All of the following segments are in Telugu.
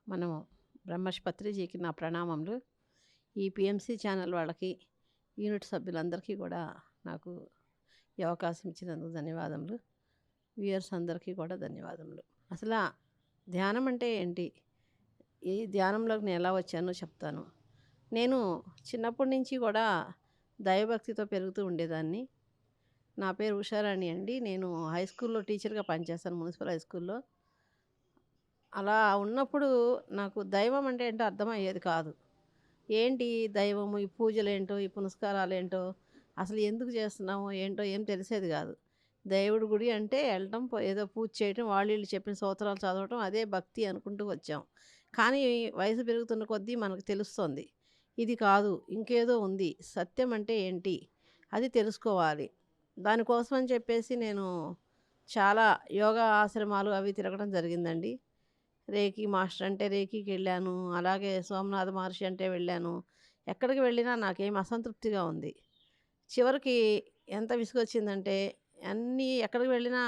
మనము బ్రహ్మర్షి పత్రిజీకి నా ప్రణామములు. ఈ పిఎంసి ఛానల్ వాళ్ళకి, యూనిట్ సభ్యులందరికీ కూడా నాకు ఈ అవకాశం ఇచ్చినందుకు ధన్యవాదములు. వ్యూయర్స్ అందరికీ కూడా ధన్యవాదములు. అసలు ధ్యానం అంటే ఏంటి? ఈ ధ్యానంలోకి నేను ఎలా వచ్చానో చెప్తాను. నేను చిన్నప్పటి నుంచి కూడా దైవభక్తితో పెరుగుతూ ఉండేదాన్ని. నా పేరు ఉషారాణి అండి. నేను హై స్కూల్‌లో టీచర్‌గా పనిచేస్తాను, మున్సిపల్ హై స్కూల్‌లో. అలా ఉన్నప్పుడు నాకు దైవం అంటే ఏంటో అర్థమయ్యేది కాదు. ఏంటి దైవము, ఈ పూజలేంటో, ఈ పునస్కారాలేంటో, అసలు ఎందుకు చేస్తున్నామో ఏంటో ఏం తెలిసేది కాదు. దేవుడి గుడి అంటే వెళ్ళటం, ఏదో పూజ చేయటం, వాళ్ళు వీళ్ళు చెప్పిన స్తోత్రాలు చదవటం, అదే భక్తి అనుకుంటూ వచ్చాం. కానీ వయసు పెరుగుతున్న కొద్దీ మనకు తెలుస్తోంది. ఇది కాదు, ఇంకేదో ఉంది. సత్యం అంటే ఏంటి? అది తెలుసుకోవాలి. దానికోసం అని చెప్పేసి నేను చాలా యోగా ఆశ్రమాలు అవి తిరగడం జరిగిందండి. రేకి మాస్టర్ అంటే రేకికెళ్ళాను. అలాగే సోమనాథ మహర్షి అంటే వెళ్ళాను. ఎక్కడికి వెళ్ళినా నాకేం అసంతృప్తిగా ఉంది. చివరికి ఎంత విసుగొచ్చిందంటే, అన్నీ ఎక్కడికి వెళ్ళినా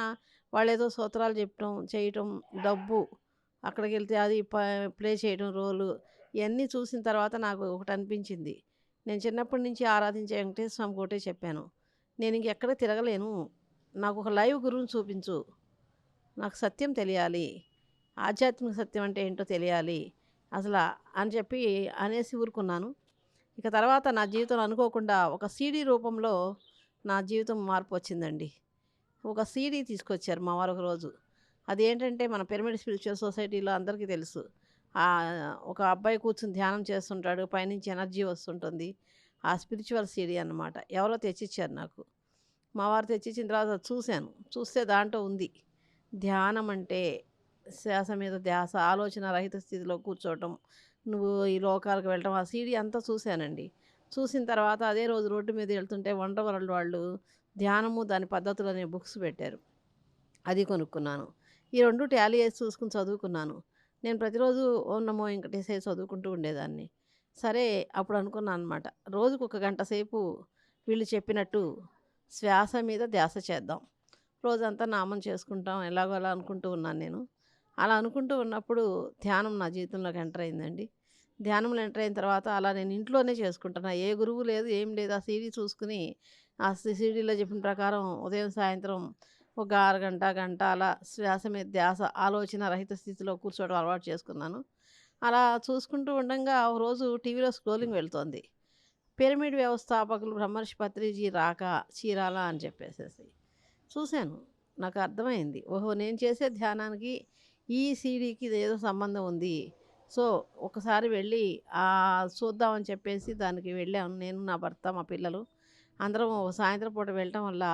వాళ్ళేదో సూత్రాలు చెప్పటం, చేయటం, డబ్బు, అక్కడికెళ్తే అది ప్లే చేయడం రోలు, ఇయన్నీ చూసిన తర్వాత నాకు ఒకటనిపించింది. నేను చిన్నప్పటి నుంచి ఆరాధించే వెంకటేశ్వర స్వామికి ఒకటే చెప్పాను. నేనింకెక్కడ తిరగలేను. నాకొక లైవ్ గురువుని చూపించు. నాకు సత్యం తెలియాలి. ఆధ్యాత్మిక సత్యం అంటే ఏంటో తెలియాలి. అసల అని చెప్పి అనేసి ఊరుకున్నాను. ఇక తర్వాత నా జీవితంలో అనుకోకుండా ఒక సీడీ రూపంలో నా జీవితం మార్పొచ్చిందండి. ఒక సీడీ తీసుకొచ్చారు మా వారు ఒకరోజు. అదేంటంటే మన పిరమిడ్ స్పిరిచువల్ సొసైటీలో అందరికీ తెలుసు. ఒక అబ్బాయి కూర్చొని ధ్యానం చేస్తుంటాడు. పైనుంచి ఎనర్జీ వస్తుంటుంది. ఆ స్పిరిచువల్ సీడీ అన్నమాట. ఎవరో తెచ్చిచ్చారు నాకు. మా వారు తెచ్చిచ్చిన తర్వాత చూశాను. చూస్తే దాంట్లో ఉంది. ధ్యానం అంటే శ్వాస మీద ధ్యాస, ఆలోచన రహిత స్థితిలో కూర్చోవటం, నువ్వు ఈ లోకాలకు వెళ్ళటం, ఆ సీడీ అంతా చూశానండి. చూసిన తర్వాత అదే రోజు రోడ్డు మీద వెళ్తుంటే వండర్ వరల్డ్ వాళ్ళు ధ్యానము, దాని పద్ధతులు అనే బుక్స్ పెట్టారు. అది కొనుక్కున్నాను. ఈ 2 టాలీ చేసి చూసుకొని చదువుకున్నాను. నేను ప్రతిరోజు ఓం నమో వెంకటేశాయ చదువుకుంటూ ఉండేదాన్ని. సరే అప్పుడు అనుకున్నాను అనమాట. రోజుకొక గంట సేపు వీళ్ళు చెప్పినట్టు శ్వాస మీద ధ్యాస చేద్దాం. రోజంతా నామం చేసుకుంటాం ఎలాగోలా అనుకుంటూ ఉన్నాను నేను. అలా అనుకుంటూ ఉన్నప్పుడు ధ్యానం నా జీవితంలోకి ఎంటర్ అయిందండి. ధ్యానంలో ఎంటర్ అయిన తర్వాత అలా నేను ఇంట్లోనే చేసుకుంటున్నా. ఏ గురువు లేదు, ఏం లేదు. ఆ సీడీ చూసుకొని, ఆ సీడీలో చెప్పిన ప్రకారం ఉదయం, సాయంత్రం ఒక అరగంట, గంట అలా శ్వాస మీద ధ్యాస, ఆలోచన రహిత స్థితిలో కూర్చోవడం అలవాటు చేసుకున్నాను. అలా చూసుకుంటూ ఉండంగా ఒక రోజు టీవీలో స్క్రోలింగ్ వెళ్తోంది. పిరమిడ్ వ్యవస్థాపకులు బ్రహ్మర్షి పత్రిజీ రాక చీరాల అని చెప్పేసేసి. చూశాను. నాకు అర్థమైంది. ఓహో! నేను చేసే ధ్యానానికి ఈ సీడీకి ఇదేదో సంబంధం ఉంది. సో, ఒకసారి వెళ్ళి చూద్దామని చెప్పేసి దానికి వెళ్ళాము. నేను, నా భర్త, మా పిల్లలు అందరం సాయంత్రం పూట వెళ్ళటం వల్ల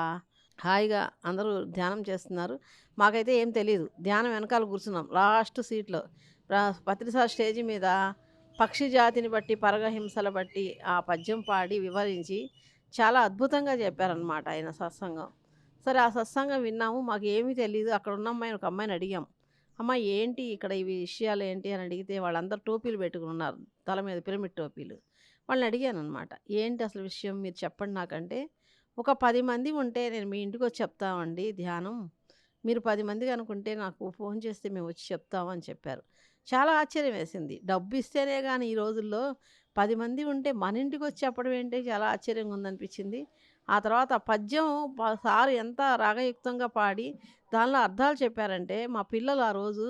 హాయిగా అందరూ ధ్యానం చేస్తున్నారు. మాకైతే ఏం తెలీదు. ధ్యానం వెనకాల కూర్చున్నాం లాస్ట్ సీట్‌లో. పత్రిసారి స్టేజి మీద పక్షి జాతిని బట్టి, పరగహింసల బట్టి ఆ పద్యం పాడి వివరించి చాలా అద్భుతంగా చెప్పారనమాట ఆయన సత్సంగం. సరే ఆ సత్సంగం విన్నాము. మాకేమీ తెలీదు. అక్కడున్న అమ్మాయిని, ఒక అమ్మాయిని అడిగాం. అమ్మ ఏంటి ఇక్కడ ఈ విషయాలేంటి అని అడిగితే వాళ్ళందరూ టోపీలు పెట్టుకున్నారు. తల మీద పిరమిడ్ టోపీలు. వాళ్ళని అడిగాననమాట. ఏంటి అసలు విషయం మీరు చెప్పండి నాకంటే, ఒక 10 మంది ఉంటే నేను మీ ఇంటికొచ్చి చెప్తామండి ధ్యానం. మీరు 10 మంది గనుకుంటే నాకు ఫోను చేస్తే మేమొచ్చి చెప్తాము అని చెప్పారు. చాలా ఆశ్చర్యం వేసింది. డబ్బిస్తేనే గాని ఈ రోజుల్లో 10 మంది ఉంటే మన ఇంటికొచ్చి చెప్పడం ఏంటి చాలా ఆశ్చర్యంగా ఉందనిపించింది. ఆ తర్వాత ఆ పద్యం సారు ఎంత రాగయుక్తంగా పాడి దానిలో అర్థాలు చెప్పారంటే మా పిల్లలు ఆ రోజు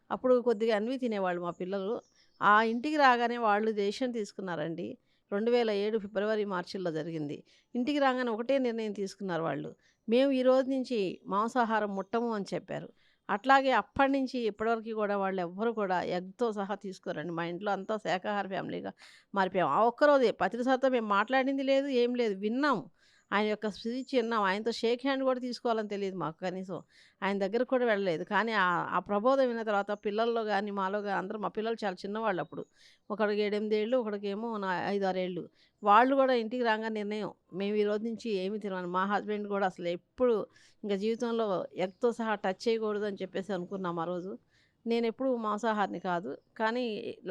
అప్పుడు కొద్దిగా అన్వి తినేవాళ్ళు మా పిల్లలు. ఆ ఇంటికి రాగానే వాళ్ళు డెసిషన్ తీసుకున్నారండి. 2007 ఫిబ్రవరి, మార్చిల్లో జరిగింది. ఇంటికి రాగానే ఒకటే నిర్ణయం తీసుకున్నారు వాళ్ళు. మేము ఈ రోజు నుంచి మాంసాహారం ముట్టము అని చెప్పారు. అట్లాగే అప్పటినుంచి ఇప్పటివరకు కూడా వాళ్ళెవ్వరు కూడా ఎగ్‌తో సహా తీసుకోరండి. మా ఇంట్లో అంతా శాకాహార ఫ్యామిలీగా మారిపోయాం. ఆ ఒక్కరోజే పత్రిసారితో మేము మాట్లాడింది లేదు, ఏం లేదు. విన్నాం. ఆయన యొక్క స్పీచ్ విన్నాం. ఆయనతో షేక్ హ్యాండ్ కూడా తీసుకోవాలని తెలీదు మాకు కనీసం. ఆయన దగ్గరికి కూడా వెళ్ళలేదు. కానీ ఆ ప్రబోధం విన్న తర్వాత పిల్లల్లో గాని, మాలో గాని అందరూ మా పిల్లలు చాలా చిన్నవాళ్ళప్పుడు. ఒకడికి 7, 8 ఏళ్ళు, ఒకడికేమో 5, 6 ఏళ్ళు. వాళ్ళు కూడా ఇంటికి రాంగానే నిర్ణయం. మేము ఈ రోజు నుంచి ఏమి తినమని. మా హస్బెండ్ కూడా అసలు ఎప్పుడు ఇంక జీవితంలో ఎగ్‌తో సహా టచ్ చేయకూడదని చెప్పేసి అనుకున్నాం ఆ రోజు. నేనెప్పుడు మాంసాహారిని కాదు. కానీ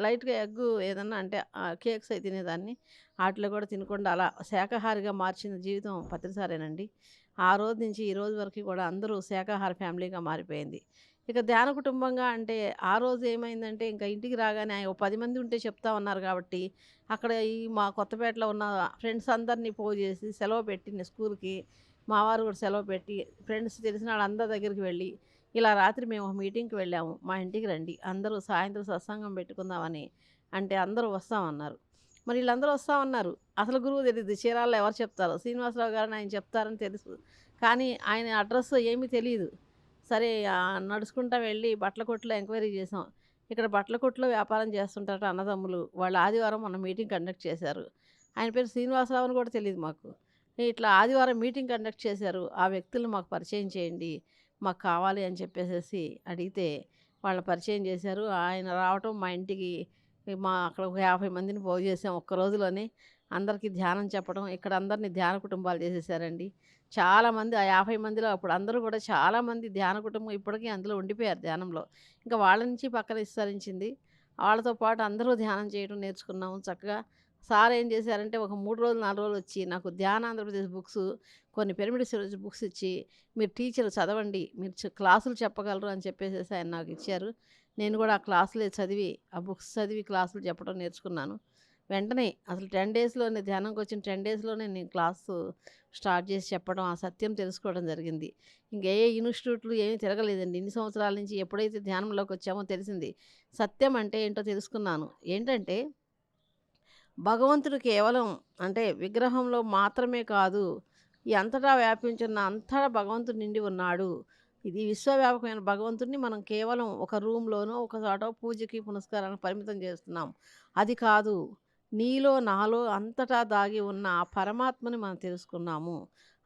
లైట్‌గా ఎగ్గు ఏదన్నా అంటే కేక్స్ అయి తినేదాన్ని. ఆటిలో కూడా తినకుండా అలా శాకాహారిగా మార్చిన జీవితం పత్రిసారేనండి. ఆ రోజు నుంచి ఈ రోజు వరకు కూడా అందరూ శాకాహార ఫ్యామిలీగా మారిపోయింది. ఇక ధ్యాన కుటుంబంగా అంటే ఆ రోజు ఏమైందంటే ఇంక ఇంటికి రాగానే ఓ 10 మంది ఉంటే చెప్తా ఉన్నారు కాబట్టి, అక్కడ ఈ మా కొత్తపేటలో ఉన్న ఫ్రెండ్స్ అందరిని పోగు చేసి సెలవు పెట్టి స్కూల్‌కి మా వారు కూడా సెలవు పెట్టి ఫ్రెండ్స్ తెలిసిన వాళ్ళందరి దగ్గరికి వెళ్ళి, ఇలా రాత్రి మేము ఒక మీటింగ్‌కి వెళ్ళాము. మా ఇంటికి రండి. అందరూ సాయంత్రం సత్సంగం పెట్టుకుందామని అంటే అందరూ వస్తామన్నారు. మరి ఈళ్ళందరూ వస్తామన్నారు. అసలు గురువు తెలీదు. చీరాల్లో ఎవరు చెప్తారో. శ్రీనివాసరావు గారని ఆయన చెప్తారని తెలుసు. కానీ ఆయన అడ్రెస్ ఏమీ తెలీదు. సరే నడుచుకుంటా వెళ్ళి బట్టల కొట్టులో ఎంక్వైరీ చేసాం. ఇక్కడ బట్టల కొట్టులో వ్యాపారం చేస్తుంటారట అన్నదమ్ములు. వాళ్ళు ఆదివారం మొన్న మీటింగ్ కండక్ట్ చేశారు. ఆయన పేరు శ్రీనివాసరావు అని కూడా తెలీదు మాకు. ఇట్లా ఆదివారం మీటింగ్ కండక్ట్ చేశారు. ఆ వ్యక్తులను మాకు పరిచయం చేయండి. మాకు కావాలి అని చెప్పేసేసి అడిగితే వాళ్ళని పరిచయం చేశారు. ఆయన రావటం మా ఇంటికి అక్కడ ఒక 50 మందిని పోగు చేసాం ఒక్క రోజులోనే. అందరికీ ధ్యానం చెప్పడం. ఇక్కడ అందరిని ధ్యాన కుటుంబాలు చేసేసారండి. చాలామంది ఆ 50 మందిలో అప్పుడు అందరూ కూడా చాలామంది ధ్యాన కుటుంబం ఇప్పటికీ అందులో ఉండిపోయారు ధ్యానంలో. ఇంకా వాళ్ళ నుంచి పక్కన విస్తరించింది. వాళ్ళతో పాటు అందరూ ధ్యానం చేయడం నేర్చుకున్నాము చక్కగా. సార్ ఏం చేశారంటే ఒక 3 రోజులు, 4 రోజులు వచ్చి నాకు ధ్యాన ఆంధ్రప్రదేశ్ బుక్సు, కొన్ని పిరమిడ్ సిరీస్ బుక్స్ ఇచ్చి, మీరు టీచర్ చదవండి. మీరు క్లాసులు చెప్పగలరు అని చెప్పేసేసి ఆయన నాకు ఇచ్చారు. నేను కూడా ఆ క్లాసులే చదివి, ఆ బుక్స్ చదివి క్లాసులు చెప్పడం నేర్చుకున్నాను. వెంటనే అసలు 10 డేస్‌లోనే ధ్యానంకొచ్చిన 10 డేస్‌లోనే నేను క్లాసు స్టార్ట్ చేసి చెప్పడం, ఆ సత్యం తెలుసుకోవడం జరిగింది. ఇంకే ఇన్‌స్టిట్యూట్‌లు ఏమీ తిరగలేదండి. ఇన్ని సంవత్సరాల నుంచి ఎప్పుడైతే ధ్యానంలోకొచ్చామో తెలిసింది. సత్యం అంటే ఏంటో తెలుసుకున్నాను. ఏంటంటే భగవంతుడు కేవలం అంటే విగ్రహంలో మాత్రమే కాదు, ఈ అంతటా వ్యాపించున్న అంతటా భగవంతుడు నిండి ఉన్నాడు. ఇది విశ్వవ్యాపకమైన భగవంతుడిని మనం కేవలం ఒక రూమ్‌లోనో, ఒక చోటో పూజకి, పునస్కారానికి పరిమితం చేస్తున్నాం. అది కాదు. నీలో, నాలో అంతటా దాగి ఉన్న ఆ పరమాత్మని మనం తెలుసుకున్నాము.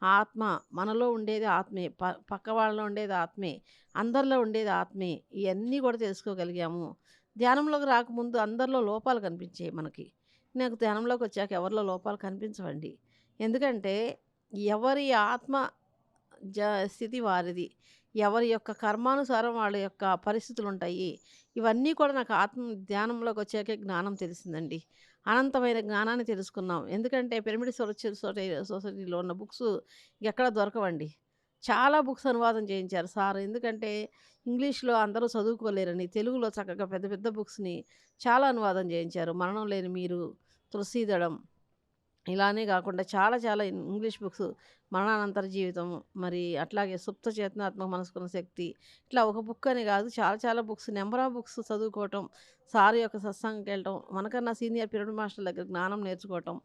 ఆత్మ మనలో ఉండేది ఆత్మే. పక్క వాళ్ళలో ఉండేది ఆత్మే. అందరిలో ఉండేది ఆత్మే. ఇయన్నీ కూడా తెలుసుకోగలిగాము. ధ్యానంలోకి రాకముందు అందరిలో లోపాలు కనిపించాయి మనకి. నాకు ధ్యానంలోకొచ్చాక ఎవరిలో లోపాలు కనిపించవండి. ఎందుకంటే ఎవరి ఆత్మ జ స్థితి వారిది. ఎవరి యొక్క కర్మానుసారం వాళ్ళ యొక్క పరిస్థితులుంటాయి. ఇవన్నీ కూడా నాకు ధ్యానంలోకొచ్చాకే జ్ఞానం తెలిసిందండి. అనంతమైన జ్ఞానాన్ని తెలుసుకున్నాం. ఎందుకంటే పిరమిడ్ సొసైటీలో ఉన్న బుక్సు ఎక్కడ దొరకవండి. చాలా బుక్స్ అనువాదం చేయించారు సార్. ఎందుకంటే ఇంగ్లీష్‌లో అందరూ చదువుకోలేరని తెలుగులో చక్కగా పెద్ద పెద్ద బుక్స్‌ని చాలా అనువాదం చేయించారు. 'మరణం లేని మీరు', 'తులసీదళం' ఇలానే గాకుండా చాలా చాలా ఇంగ్లీష్ బుక్స్ 'మరణానంతర జీవితం' మరి అట్లాగే 'సుప్త చేతనాత్మక మనసుకున్న శక్తి' ఇట్లా ఒక బుక్ అని గాదు చాలా చాలా బుక్స్ నంబర్ ఆఫ్ బుక్స్ చదువుకోవటం, సార్ యొక్క సత్సంగంకెళ్ళటం, మనకన్నా సీనియర్ పిరమిడ్ మాస్టర్ల దగ్గర జ్ఞానం నేర్చుకోవటం.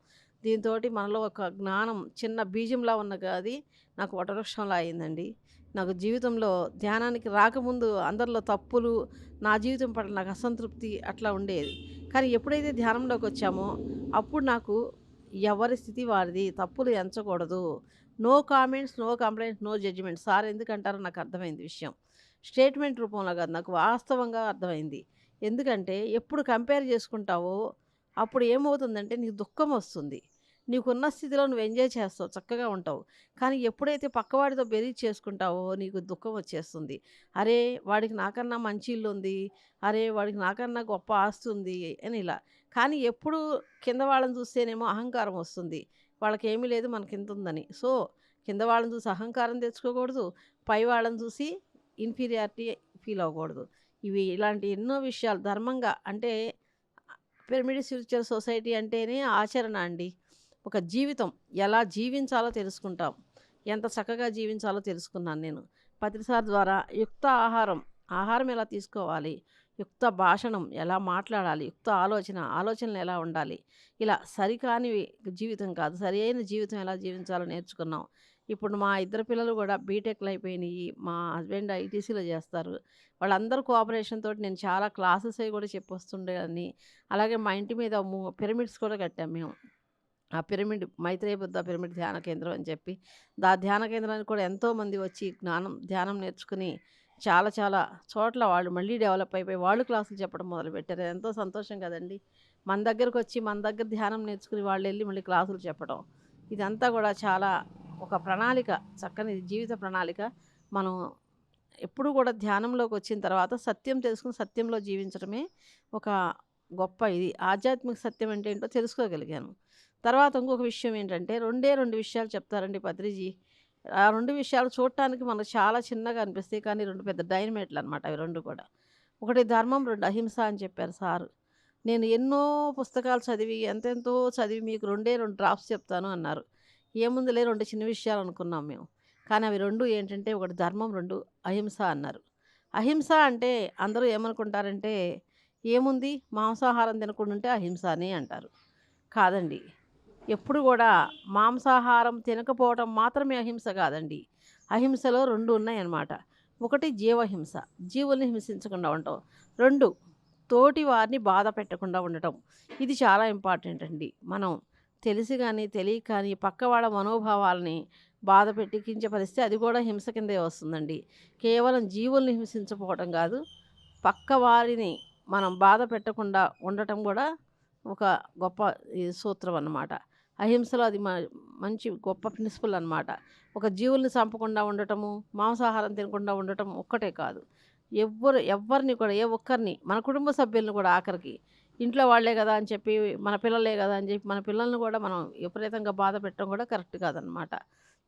దీనితోటి మనలో ఒక జ్ఞానం చిన్న బీజంలా అది నాకు వటవృక్షంలా అయిందండి. నాకు జీవితంలో ధ్యానానికి రాకముందు అందరిలో తప్పులు, నా జీవితం పట్ల నాకు అసంతృప్తి అట్లా ఉండేది. కానీ ఎప్పుడైతే ధ్యానంలోకొచ్చామో అప్పుడు నాకు ఎవరి స్థితి వారిది. తప్పులు ఎంచకూడదు. No comments, no complaints, no judgement. Sir ఎందుకంటారో నాకు అర్థమైంది విషయం. స్టేట్మెంట్ రూపంలో కాదు. నాకు వాస్తవంగా అర్థమైంది. ఎందుకంటే ఎప్పుడు కంపేర్ చేసుకుంటావో అప్పుడు ఏమవుతుందంటే నీకు దుఃఖం వస్తుంది. నీకున్న స్థితిలో నువ్వు ఎంజాయ్ చేస్తావు. చక్కగా ఉంటావు. కానీ ఎప్పుడైతే పక్కవాడితో బెరీజ్ చేసుకుంటావో నీకు దుఃఖం వచ్చేస్తుంది. అరే! వాడికి నాకన్నా మంచి ఇల్లుంది. అరే! వాడికి నాకన్నా గొప్ప ఆస్తి ఉంది అని ఇలా. కానీ ఎప్పుడు కింద వాళ్ళని చూస్తేనేమో అహంకారం వస్తుంది. వాళ్ళకేమీ లేదు మనకింతుందని. సో, కింద వాళ్ళని చూసి అహంకారం తెచ్చుకోకూడదు. పై వాళ్ళని చూసి ఇన్ఫీరియారిటీ ఫీల్ అవ్వకూడదు. ఇలాంటి ఎన్నో విషయాలు ధర్మంగా అంటే పిరమిడ్ స్పిరిచువల్ సొసైటీ అంటేనే ఆచరణ అండి. ఒక జీవితం ఎలా జీవించాలో తెలుసుకుంటాం. ఎంత చక్కగా జీవించాలో తెలుసుకున్నాను నేను. పత్రిసార్ ద్వారా యుక్త ఆహారం, ఆహారం ఎలా తీసుకోవాలి, యుక్త భాషణం ఎలా మాట్లాడాలి, యుక్త ఆలోచనలు ఎలా ఉండాలి. ఇలా సరికానివి జీవితం కాదు, సరియైన జీవితం ఎలా జీవించాలో నేర్చుకున్నాం. ఇప్పుడు మా ఇద్దరు పిల్లలు కూడా బీటెక్‌లు అయిపోయినియి. మా హస్బెండ్ ఐటీసీలో చేస్తారు. వాళ్ళందరూ కోఆపరేషన్ తోటి నేను చాలా క్లాసెస్ అవి కూడా చెప్పొస్తుండేదాన్ని. అలాగే మా ఇంటి మీద పిరమిడ్స్ కూడా కట్టాం మేము. ఆ పిరమిడ్ మైత్రేయ బుద్ధ పిరమిడ్ ధ్యాన కేంద్రం అని చెప్పి, ధ్యాన కేంద్రానికి కూడా ఎంతోమంది వచ్చి ధ్యానం నేర్చుకుని చాలా చాలా చోట్ల వాళ్ళు మళ్ళీ డెవలప్ అయిపోయి వాళ్ళు క్లాసులు చెప్పడం మొదలుపెట్టారు. ఎంతో సంతోషం కదండీ! మన దగ్గరకొచ్చి మన దగ్గర ధ్యానం నేర్చుకుని వాళ్ళెళ్ళి మళ్ళీ క్లాసులు చెప్పడం. ఇదంతా కూడా చాలా ఒక ప్రణాళిక, చక్కని జీవిత ప్రణాళిక. మనం ఎప్పుడు కూడా ధ్యానంలోకొచ్చిన తర్వాత సత్యం తెలుసుకొని సత్యంలో జీవించడమే ఒక గొప్ప ఇది. ఆధ్యాత్మిక సత్యం అంటే ఏంటో తెలుసుకోగలిగాను. తర్వాత ఇంకొక విషయం ఏంటంటే 2 విషయాలు చెప్తారండి పత్రిజీ. ఆ 2 విషయాలు చూడటానికి మనకు చాలా చిన్నగా అనిపిస్తాయి. కానీ 2 పెద్ద డైనమైట్‌లనమాట అవి 2 కూడా. ఒకటి ధర్మం, 2 అహింస అని చెప్పారు సారు. నేను ఎన్నో పుస్తకాలు చదివి, ఎంతెంతో చదివి మీకు 2 డ్రాప్స్ చెప్తాను అన్నారు. ఏముందిలే 2 చిన్న విషయాలు అనుకున్నాం మేము. కానీ అవి 2 ఏంటంటే ఒకటి ధర్మం, 2 అహింస అన్నారు. అహింస అంటే అందరూ ఏమనుకుంటారంటే, ఏముంది మాంసాహారం తినకుండా ఉంటే అహింస అని అంటారు. కాదండి. ఎప్పుడు గూడా మాంసాహారం తినకపోవటం మాత్రమే అహింస కాదండి. అహింసలో 2 ఉన్నాయన్నమాట. ఒకటి జీవహింస. జీవుల్ని హింసించకుండా ఉండటం. 2 తోటి వారిని బాధ పెట్టకుండా ఉండటం. ఇది చాలా ఇంపార్టెంట్ అండి. మనం తెలిసి గాని, తెలియక కానీ పక్కవాళ్ళ మనోభావాల్ని బాధ పెట్టి కించపరిస్తే అది కూడా హింస కిందే వస్తుందండి. కేవలం జీవుల్ని హింసించకపోవటం కాదు, పక్కవారిని మనం బాధ పెట్టకుండా ఉండటం కూడా ఒక గొప్ప సూత్రం అన్నమాట. అహింసలో అది మంచి గొప్ప ప్రిన్సిపల్ అన్నమాట. ఒక జీవుల్ని చంపకుండా ఉండటము, మాంసాహారం తినకుండా ఉండటం ఒక్కటే కాదు. ఎవ్వరిని కూడా ఏ ఒక్కరిని మన కుటుంబ సభ్యులను కూడా ఆఖరికి ఇంట్లో వాళ్ళే కదా అని చెప్పి, మన పిల్లలే కదా అని చెప్పి మన పిల్లల్ని కూడా మనం విపరీతంగా బాధ పెట్టడం కూడా కరెక్ట్ కాదనమాట.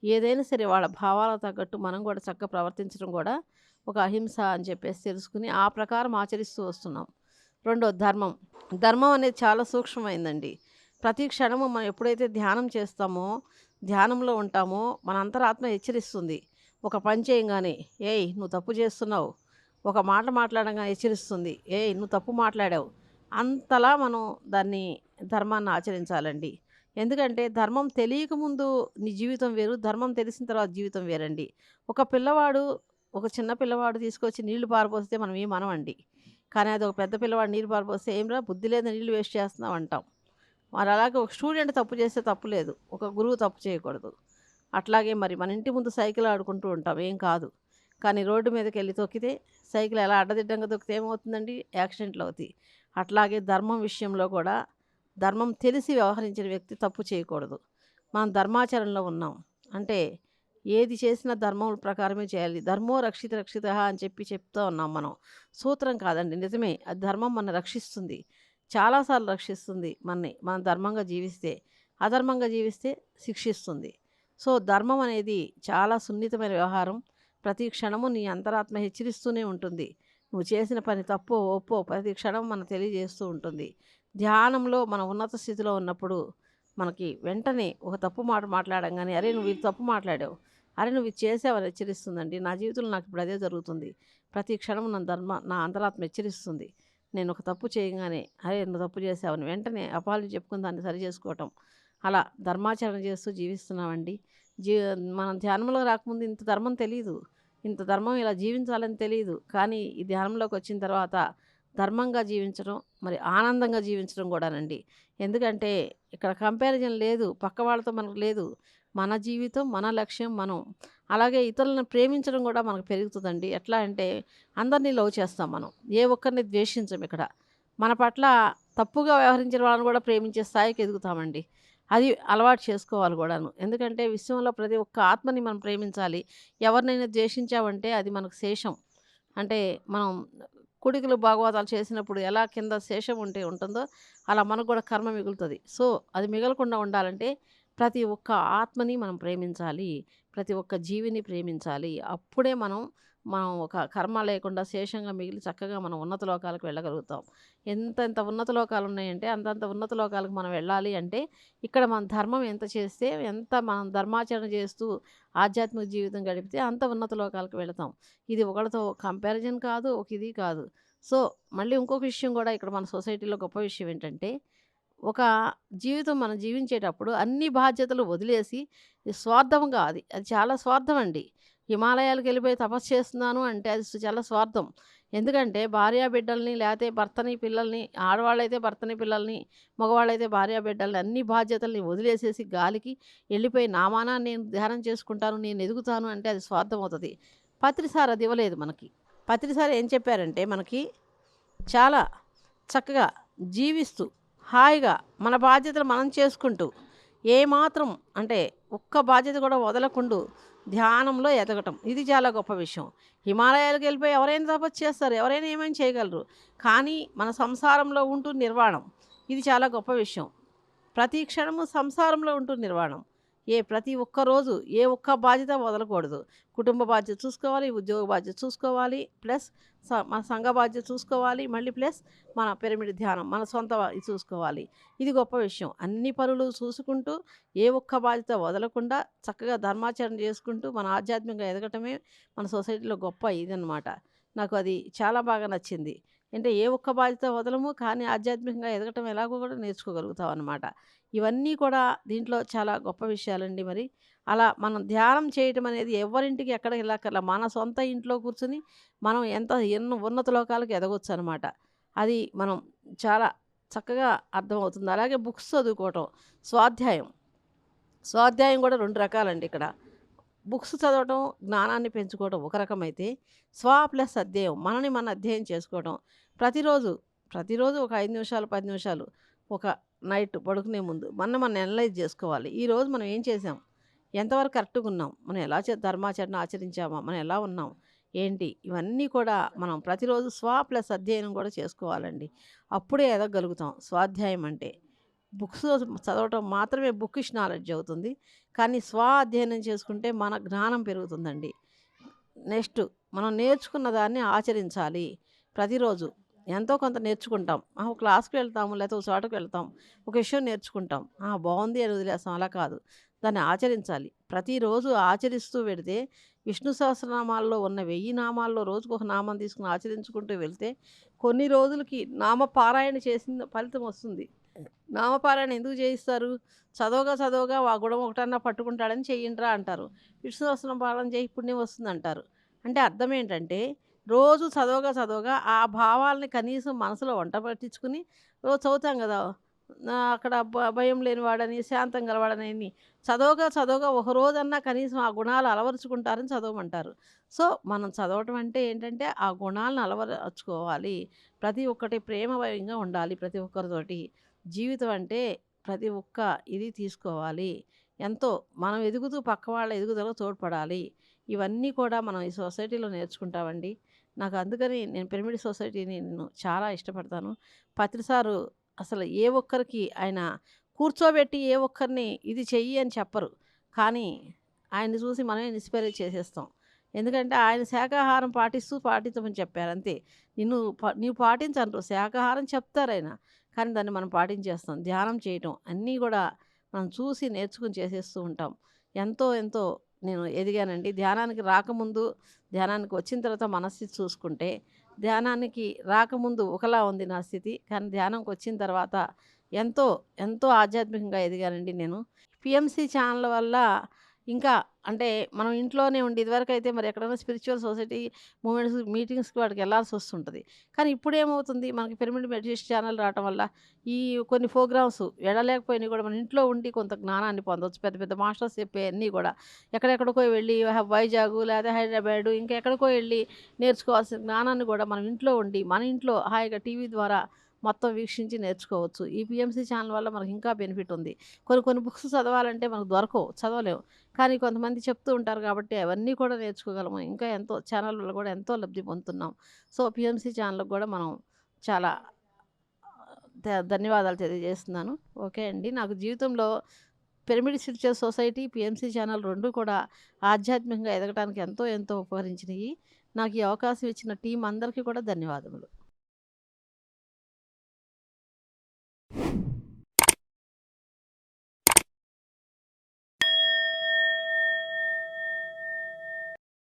ఏదైనా సరే వాళ్ళ భావాలకు తగ్గట్టు మనం కూడా చక్కగా ప్రవర్తించడం కూడా ఒక అహింస అని చెప్పేసి తెలుసుకుని ఆ ప్రకారం ఆచరిస్తూ వస్తున్నాం. రెండోది ధర్మం. ధర్మం అనేది చాలా సూక్ష్మమైందండి. ప్రతి క్షణము మనం ఎప్పుడైతే ధ్యానం చేస్తామో, ధ్యానంలో ఉంటామో మన అంతరాత్మ హెచ్చరిస్తుంది. ఒక పని చేయంగానే, "ఏయ్! నువ్వు తప్పు చేస్తున్నావు." ఒక మాట మాట్లాడంగానే హెచ్చరిస్తుంది. "ఏయ్! నువ్వు తప్పు మాట్లాడావు." అంతలా మనం దాన్ని ధర్మాన్ని ఆచరించాలండి. ఎందుకంటే ధర్మం తెలియకముందు నీ జీవితం వేరు, ధర్మం తెలిసిన తర్వాత జీవితం వేరండి. ఒక పిల్లవాడు, ఒక చిన్న పిల్లవాడు తీసుకొచ్చి నీళ్లు పారబోస్తే మనం ఏమనమండి. కానీ అది ఒక పెద్ద పిల్లవాడు నీళ్ళు పారబోస్తే, "ఏమిరా బుద్ధి లేదా నీళ్ళు వేస్ట్ చేస్తున్నావు" అంటాం. మరి అలాగే ఒక స్టూడెంట్ తప్పు చేస్తే తప్పు లేదు. ఒక గురువు తప్పు చేయకూడదు. అట్లాగే మరి మన ఇంటి ముందు సైకిల్ ఆడుకుంటూ ఉంటాం. ఏం కాదు. కానీ రోడ్డు మీదకెళ్ళి తొక్కితే సైకిల్ ఎలా అడ్డదిడ్డంగా తొక్కితే ఏమవుతుందండి? యాక్సిడెంట్లు అవుతాయి. అట్లాగే ధర్మం విషయంలో కూడా ధర్మం తెలిసి వ్యవహరించిన వ్యక్తి తప్పు చేయకూడదు. మనం ధర్మాచరణలో ఉన్నాం. అంటే ఏది చేసినా ధర్మం ప్రకారమే చేయాలి. ధర్మో రక్షిత రక్షితః అని చెప్పి చెప్తూ ఉన్నాం మనం. సూత్రం కాదండి, నిజమే. అది ధర్మం మనని రక్షిస్తుంది. చాలా సార్లు రక్షిస్తుంది మనని. మనం ధర్మంగా జీవిస్తే. అధర్మంగా జీవిస్తే శిక్షిస్తుంది. సో, ధర్మం అనేది చాలా సున్నితమైన వ్యవహారం. ప్రతి క్షణము నీ అంతరాత్మ హెచ్చరిస్తూనే ఉంటుంది. నువ్వు చేసిన పని తప్పో, ఒప్పో ప్రతి క్షణం మనకు తెలియజేస్తూ ఉంటుంది. ధ్యానంలో మనం ఉన్నత స్థితిలో ఉన్నప్పుడు మనకి వెంటనే ఒక తప్పు మాట మాట్లాడంగానే, "అరే! నువ్వు ఇది తప్పు మాట్లాడావు. అరే! నువ్వు ఇది చేసావని" హెచ్చరిస్తుందండి. నా జీవితంలో నాకు ఇప్పుడు అదే జరుగుతుంది. ప్రతి క్షణం నా అంతరాత్మ హెచ్చరిస్తుంది. నేను ఒక తప్పు చేయంగానే, "అరే! నువ్వు తప్పు చేసావని" వెంటనే అపాలజీ చెప్పుకొని దాన్ని సరి చేసుకోవటం. అలా ధర్మాచరణ చేస్తూ జీవిస్తున్నామండి. జీ మనం ధ్యానంలో రాకముందు ఇంత ధర్మం తెలీదు. ఇంత ధర్మం ఇలా జీవించాలని తెలీదు. కానీ ఈ ధ్యానంలోకి వచ్చిన తర్వాత ధర్మంగా జీవించడం, మరి ఆనందంగా జీవించడం కూడానండి. ఎందుకంటే ఇక్కడ కంపారిజన్ లేదు. పక్క వాళ్ళతో మనకు లేదు. మన జీవితం, మన లక్ష్యం మనం. అలాగే ఇతరులను ప్రేమించడం కూడా మనకు పెరుగుతుందండి. ఎట్లా అంటే అందరినీ లవ్ చేస్తాం మనం. ఏ ఒక్కరిని ద్వేషించం ఇక్కడ. మన పట్ల తప్పుగా వ్యవహరించిన వాళ్ళని కూడా ప్రేమించే స్థాయికి ఎదుగుతామండి. అది అలవాటు చేసుకోవాలి కూడాను. ఎందుకంటే విశ్వంలో ప్రతి ఒక్క ఆత్మని మనం ప్రేమించాలి. ఎవరినైనా ద్వేషించామంటే అది మనకు శేషం. అంటే మనం కుడికులు భాగవతాలు చేసినప్పుడు ఎలా కింద శేషం ఉంటుందో అలా మనకు కూడా కర్మ మిగులుతుంది. సో, అది మిగలకుండా ఉండాలంటే ప్రతి ఒక్క ఆత్మని మనం ప్రేమించాలి. ప్రతి ఒక్క జీవిని ప్రేమించాలి. అప్పుడే మనం ఒక కర్మ లేకుండా శేషంగా మిగిలి చక్కగా మనం ఉన్నత లోకాలకు వెళ్ళగలుగుతాం. ఎంతెంత ఉన్నత లోకాలు ఉన్నాయంటే అంతంత ఉన్నత లోకాలకు మనం వెళ్ళాలి అంటే ఇక్కడ మన ధర్మం ఎంత చేస్తే, ఎంత మనం ధర్మాచరణ చేస్తూ ఆధ్యాత్మిక జీవితం గడిపితే అంత ఉన్నత లోకాలకు వెళతాం. ఇది ఒకళ్ళతో కంపారిజన్ కాదు, ఒక ఇది కాదు. సో, మళ్ళీ ఇంకొక విషయం కూడా ఇక్కడ మన సొసైటీలో గొప్ప విషయం ఏంటంటే, ఒక జీవితం మనం జీవించేటప్పుడు అన్ని బాధ్యతలు వదిలేసి స్వార్థంగా అది చాలా స్వార్థం అండి. హిమాలయాలకెళ్ళిపోయి తపస్సు చేస్తున్నాను అంటే అది చాలా స్వార్థం. ఎందుకంటే భార్యాబిడ్డల్ని లేతే భర్తని, పిల్లల్ని, ఆడవాళ్ళైతే భర్తని, పిల్లల్ని, మగవాళ్ళైతే భార్యాబిడ్డల్ని అన్ని బాధ్యతల్ని వదిలేసేసి గాలికి వెళ్ళిపోయి నా మానాన నేను ధ్యానం చేసుకుంటాను, నేను ఎదుగుతాను అంటే అది స్వార్థం అవుతది. పత్రిసారి అది ఇవ్వలేదు మనకి. పత్రిసారి ఏం చెప్పారంటే మనకి చాలా చక్కగా జీవిస్తూ, హాయిగా మన బాధ్యతలు మనం చేసుకుంటూ, ఏమాత్రం అంటే ఒక్క బాధ్యత కూడా వదలకుండు ధ్యానంలో ఎదగటం. ఇది చాలా గొప్ప విషయం. హిమాలయాలకు వెళ్ళిపోయి ఎవరైనా తపస్సు చేస్తారు. ఎవరైనా ఏమైనా చేయగలరు. కానీ మన సంసారంలో ఉంటూ నిర్వాణం. ఇది చాలా గొప్ప విషయం. ప్రతి క్షణము సంసారంలో ఉంటూ నిర్వాణం. ప్రతి ఒక్క రోజు ఏ ఒక్క బాధ్యత వదలకూడదు. కుటుంబ బాధ్యత చూసుకోవాలి, ఉద్యోగ బాధ్యత చూసుకోవాలి, ప్లస్ మన సంఘ బాధ్యత చూసుకోవాలి, మళ్ళీ ప్లస్ మన పిరమిడ్ ధ్యానం, మన సొంత ఇది చూసుకోవాలి. ఇది గొప్ప విషయం. అన్ని పనులు చూసుకుంటూ, ఏ ఒక్క బాధ్యత వదలకుండా చక్కగా ధర్మాచరణ చేసుకుంటూ మన ఆధ్యాత్మికంగా ఎదగటమే మన సొసైటీలో గొప్ప ఇదనమాట. నాకు అది చాలా బాగా నచ్చింది. అంటే ఏ ఒక్క బాధ్యత వదలము, కానీ ఆధ్యాత్మికంగా ఎదగటం ఎలాగో కూడా నేర్చుకోగలుగుతాం అనమాట. ఇవన్నీ కూడా దీంట్లో చాలా గొప్ప విషయాలండి మరి. అలా మనం ధ్యానం చేయటం అనేది ఎవ్వరింటికి ఎక్కడికి వెళ్ళక్కర్లా. మన సొంత ఇంట్లో కూర్చొని మనం ఎన్నో ఉన్నత లోకాలకు ఎదగొచ్చనమాట. అది మనం చాలా చక్కగా అర్థమవుతుంది. అలాగే బుక్స్ చదువుకోవటం, స్వాధ్యాయం. స్వాధ్యాయం కూడా 2 రకాలండి ఇక్కడ. బుక్స్ చదవటం, జ్ఞానాన్ని పెంచుకోవడం ఒక రకమైతే, ప్లస్ అధ్యయం, మనని మనం అధ్యయనం చేసుకోవడం. ప్రతిరోజు, ప్రతిరోజు ఒక 5 నిమిషాలు, 10 నిమిషాలు ఒక నైట్ పడుకునే ముందు మనం అనలైజ్ చేసుకోవాలి. ఈరోజు మనం ఏం చేసాం? ఎంతవరకు కరెక్ట్‌గా ఉన్నాం? మనం ఎలా ధర్మాచరణ ఆచరించామా? మనం ఎలా ఉన్నాం? ఏంటి? ఇవన్నీ కూడా మనం ప్రతిరోజు ప్లస్ అధ్యయనం కూడా చేసుకోవాలండి. అప్పుడే ఎదగగలుగుతాం స్వాధ్యాయం అంటే. బుక్స్ చదవటం మాత్రమే బుకిష్ నాలెడ్జ్ అవుతుంది. కానీ అధ్యయనం చేసుకుంటే మన జ్ఞానం పెరుగుతుందండి. నెక్స్ట్ మనం నేర్చుకున్న దాన్ని ఆచరించాలి. ప్రతిరోజు ఎంతో కొంత నేర్చుకుంటాం. ఒక క్లాస్‌కి వెళ్తాము, లేకపోతే ఒక చోటకి వెళ్తాం. ఒక విషయం నేర్చుకుంటాం. బావుంది అని వదిలేస్తాం. అలా కాదు. దాన్ని ఆచరించాలి. ప్రతిరోజు ఆచరిస్తూ వెడితే విష్ణు సహస్రనామాల్లో ఉన్న 1000 నామాల్లో రోజుకొక నామం తీసుకొని ఆచరించుకుంటూ వెళ్తే కొన్ని రోజులకి నామపారాయణ చేసిన ఫలితం వస్తుంది. నామపారాయణ ఎందుకు చేయిస్తారు? చదవగా ఆ గుణం ఒకటన్నా పట్టుకుంటాడని చెయ్యండ్రా అంటారు. విష్ణు సహస్రనామ పారాయణ చేయి పుణ్యం వస్తుందంటారు. అంటే అర్థం ఏంటంటే, రోజు చదవగా ఆ భావాల్ని కనీసం మనసులో వంట పట్టించుకుని రోజు చదువుతాం కదా! అక్కడ భయం లేనివాడని, శాంతం గలవాడని చదవగా ఒక రోజన్నా కనీసం ఆ గుణాలు అలవరుచుకుంటారని చదవమంటారు. సో, మనం చదవటం అంటే ఏంటంటే, ఆ గుణాలను అలవరచుకోవాలి. ప్రతి ఒక్కటి ప్రేమమయంగా ఉండాలి ప్రతి ఒక్కరితోటి. జీవితం అంటే ప్రతి ఒక్క ఇది తీసుకోవాలి. ఎంతో మనం ఎదుగుతూ పక్క వాళ్ళ ఎదుగుదలకు తోడ్పడాలి. ఇవన్నీ కూడా మనం ఈ సొసైటీలో నేర్చుకుంటామండి. నాకు అందుకని నేను పిరమిడ్ సొసైటీని నేను చాలా ఇష్టపడతాను. పత్రి సారు అసలు ఏ ఒక్కరికి ఆయన కూర్చోబెట్టి ఏ ఒక్కరిని ఇది చెయ్యి అని చెప్పరు. కానీ ఆయన్ని చూసి మనమే ఇన్‌స్పైర్ చేసేస్తాం. ఎందుకంటే ఆయన శాకాహారం పాటించమని చెప్పారు అంతే. నీవు పాటించనరు. శాకాహారం చెప్తారాయన. కానీ దాన్ని మనం పాటించేస్తాం. ధ్యానం చేయటం అన్నీ గూడా మనం చూసి నేర్చుకొని చేసేస్తూ ఉంటాం. ఎంతో నేను ఎదిగానండి. ధ్యానానికి రాకముందు, ధ్యానానికి వచ్చిన తర్వాత మనస్థితి చూసుకుంటే, ధ్యానానికి రాకముందు ఒకలా ఉంది నా స్థితి. కానీ ధ్యానంకి వచ్చిన తర్వాత ఎంతో ఆధ్యాత్మికంగా ఎదిగానండి నేను. పీఎంసీ ఛానల్ వల్ల ఇంకా అంటే మనం ఇంట్లోనే ఉండి ఇదివరకైతే మరి ఎక్కడైనా స్పిరిచువల్ సొసైటీ మీటింగ్స్‌కి వాటికి వెళ్ళాల్సొస్తుంటది. కానీ ఇప్పుడేమవుతుంది మనకి పిరమిడ్ మెడిటేషన్ ఛానల్ రావటం వల్ల ఈ కొన్ని ప్రోగ్రామ్స్ వెళ్ళలేకపోయినా కూడా మన ఇంట్లో ఉండి కొంత జ్ఞానాన్ని పొందొచ్చు. పెద్ద పెద్ద మాస్టర్స్ చెప్పేయన్నీ కూడా ఎక్కడెక్కడికో వెళ్ళి వైజాగ్ లేదా హైదరాబాదు ఇంకెక్కడికో వెళ్ళి నేర్చుకోవాల్సిన జ్ఞానాన్ని కూడా మనం ఇంట్లో ఉండి మన ఇంట్లో హాయిగా టీవీ ద్వారా మొత్తం వీక్షించి నేర్చుకోవచ్చు. ఈ పీఎంసీ ఛానల్ వల్ల మనకి ఇంకా బెనిఫిట్ ఉంది. కొన్ని బుక్స్ చదవాలంటే మనకు దొరకవు. చదవలేము. కానీ కొంతమంది చెప్తూ ఉంటారు కాబట్టి అవన్నీ కూడా నేర్చుకోగలము. ఇంకా ఛానల్ వల్ల కూడా ఎంతో లబ్ధి పొందుతున్నాం. సో, పీఎంసీ ఛానల్‌కి కూడా మనం చాలా ధన్యవాదాలు తెలియజేస్తున్నాను. ఓకే అండి. నాకు జీవితంలో pyramid spiritual society, PMC channel 2 కూడా ఆధ్యాత్మికంగా ఎదగడానికి ఎంతో ఉపకరించినియి. నాకు ఈ అవకాశం ఇచ్చిన టీమ్ అందరికీ కూడా ధన్యవాదములు.